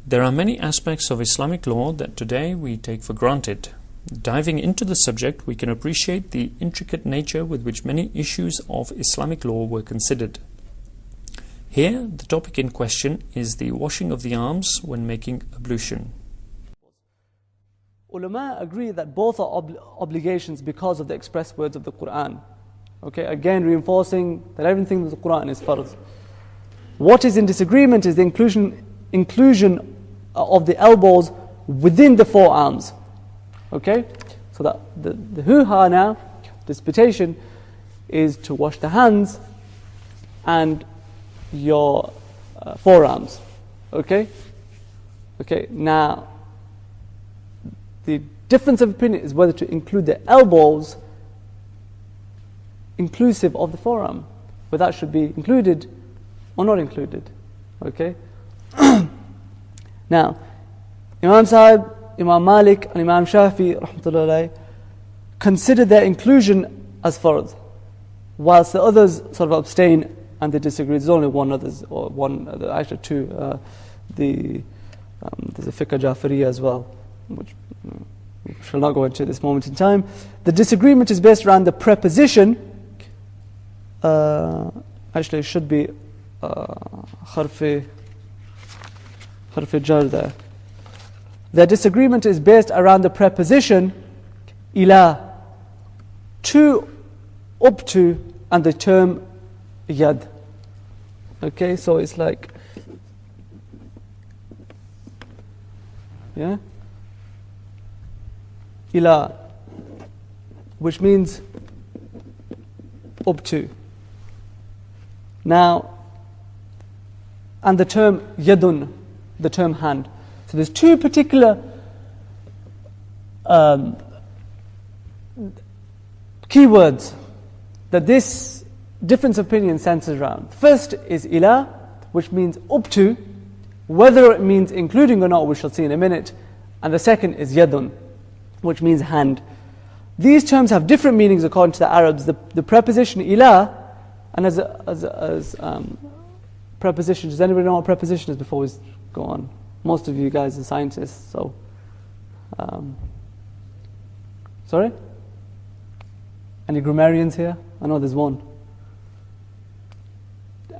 There are many aspects of Islamic law that today we take for granted. Diving into the subject, we can appreciate the intricate nature with which many issues of Islamic law were considered. Here, the topic in question is the washing of the arms when making ablution. Ulama agree that both are obligations because of the express words of the Quran. Okay, again reinforcing that everything in the Quran is farz. What is in disagreement is the inclusion of the elbows within the forearms. Okay, so that the hoo-ha now, disputation, is to wash the hands and your forearms. Okay, now the difference of opinion is whether to include the elbows inclusive of the forearm, whether that should be included or not included. Okay. Now, Imam Sahib, Imam Malik and Imam Shafi rahmatullahi consider their inclusion as farz, whilst the others sort of abstain and they disagree. There's only actually two. There's a fiqh Jafariya as well, which we shall not go into at this moment in time. The disagreement is based around the preposition. Actually, it should be harf jar there. Their disagreement is based around the preposition ila, to, up to, and the term yad. Okay, so it's like, yeah, ila, which means up to. Now, and the term yadun, the term hand. So there's two particular keywords that this difference of opinion centers around. First is ila, which means up to, whether it means including or not, we shall see in a minute. And the second is yadun, which means hand. These terms have different meanings according to the Arabs. The preposition ila, and as preposition, does anybody know what preposition is before we go on? Most of you guys are scientists, so sorry? Any grammarians here? I know there's one.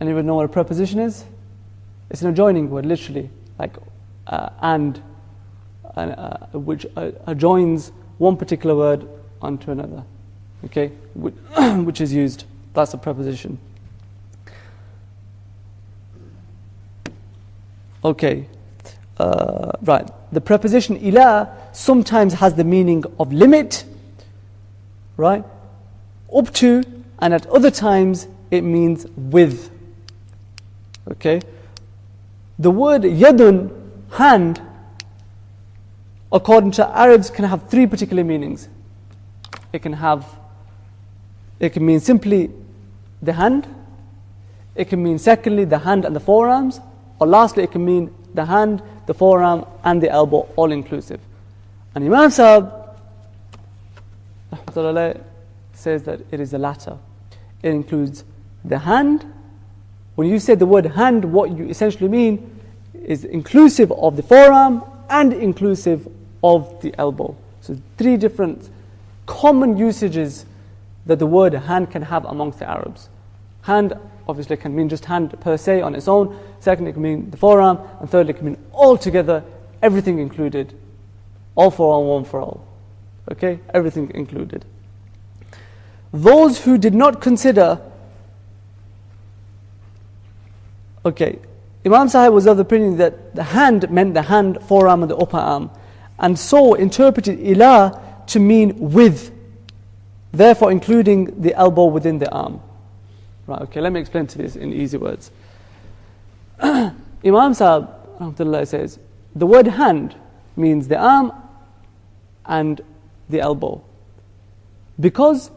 Anybody know what a preposition is? It's an adjoining word, literally, like and which adjoins one particular word onto another. Okay, which is used. That's a preposition. Okay, right. The preposition ila sometimes has the meaning of limit, right? Up to, and at other times it means with. Okay. The word yadun, hand, according to Arabs, can have three particular meanings. It can mean simply the hand. It can mean secondly the hand and the forearms, or lastly it can mean the hand, the forearm and the elbow, all inclusive. And Imam Sahib says that it is the latter. It includes the hand. When you say the word hand, what you essentially mean is inclusive of the forearm and inclusive of the elbow. So three different common usages that the word hand can have amongst the Arabs. Hand obviously can mean just hand per se on its own. Secondly, it can mean the forearm. And thirdly, it can mean all together, everything included. All for all, one for all. Okay? Everything included. Those who did not consider... Okay, Imam Sahib was of the opinion that the hand meant the hand, forearm and the upper arm. And so interpreted ila to mean with. Therefore including the elbow within the arm. Right, okay, let me explain to this in easy words. Imam Sahib rahmatullah says, the word hand means the arm and the elbow. Because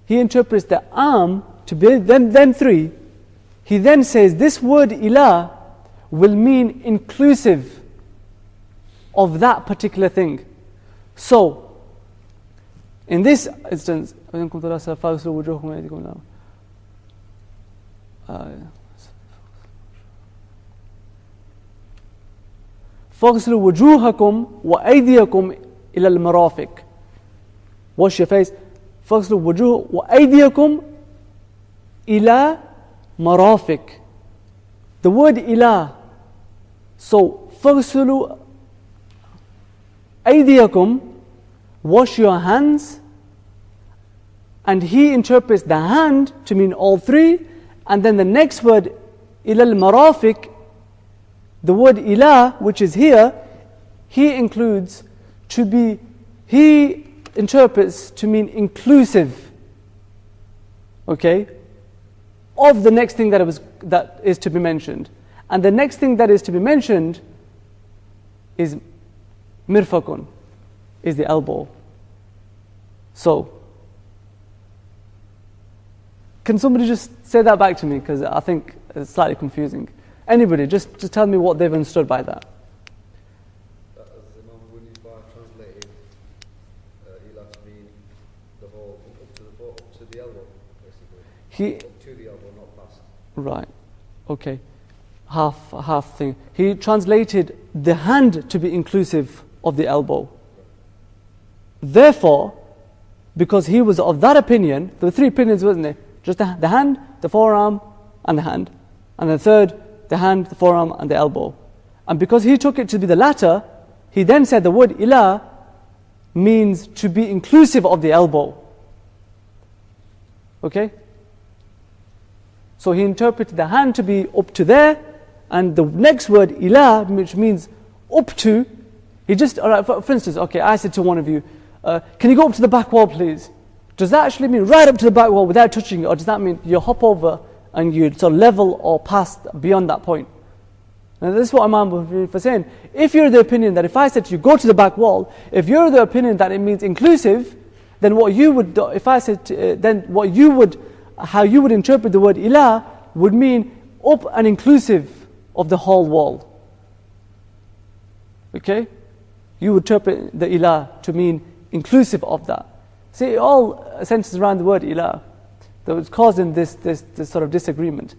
he interprets the arm to be then three, he then says this word ila will mean inclusive of that particular thing. So, in this instance, فَاغْسِلُوا وُجُوهَكُمْ وَأَيْدِيَكُمْ إِلَى الْمَرَافِقِ. Wash your face. فَاغْسِلُوا وُجُوهَ وَأَيْدِيَكُمْ إِلَى مَرَافِقِ. The word إِلَى. So, فَاغْسِلُوا أَيْدِيَكُمْ, wash your hands. And he interprets the hand to mean all three. And then the next word, إِلَى الْمَرَافِقِ, the word إِلَى, which is here, he includes to be, he interprets to mean inclusive, okay, of the next thing that is to be mentioned. And the next thing that is to be mentioned is mirfakun, is the elbow. So, can somebody just say that back to me, because I think it's slightly confusing. Anybody, just tell me what they've understood by that. As Imam Ibn translated ila to mean the whole, up to the elbow, basically. Up to the elbow, not past. Right, okay. Half thing. He translated the hand to be inclusive of the elbow. Therefore, because he was of that opinion, there were three opinions, wasn't there? Just the hand, the forearm, and the hand. And the third, the hand, the forearm, and the elbow. And because he took it to be the latter, he then said the word ila means to be inclusive of the elbow. Okay? So he interpreted the hand to be up to there, and the next word ila, which means up to, he just, alright, for instance, okay, I said to one of you, can you go up to the back wall, please? Does that actually mean right up to the back wall without touching it, or does that mean you hop over and you sort of level or pass beyond that point? And this is what Imam was saying. If you're the opinion that if I said to you, go to the back wall, if you're the opinion that it means inclusive, then what you would do, if I said, then what you would, how you would interpret the word ila would mean up and inclusive of the whole wall. Okay? You would interpret the ila to mean inclusive of that. See, it all centers around the word ila that was causing this sort of disagreement.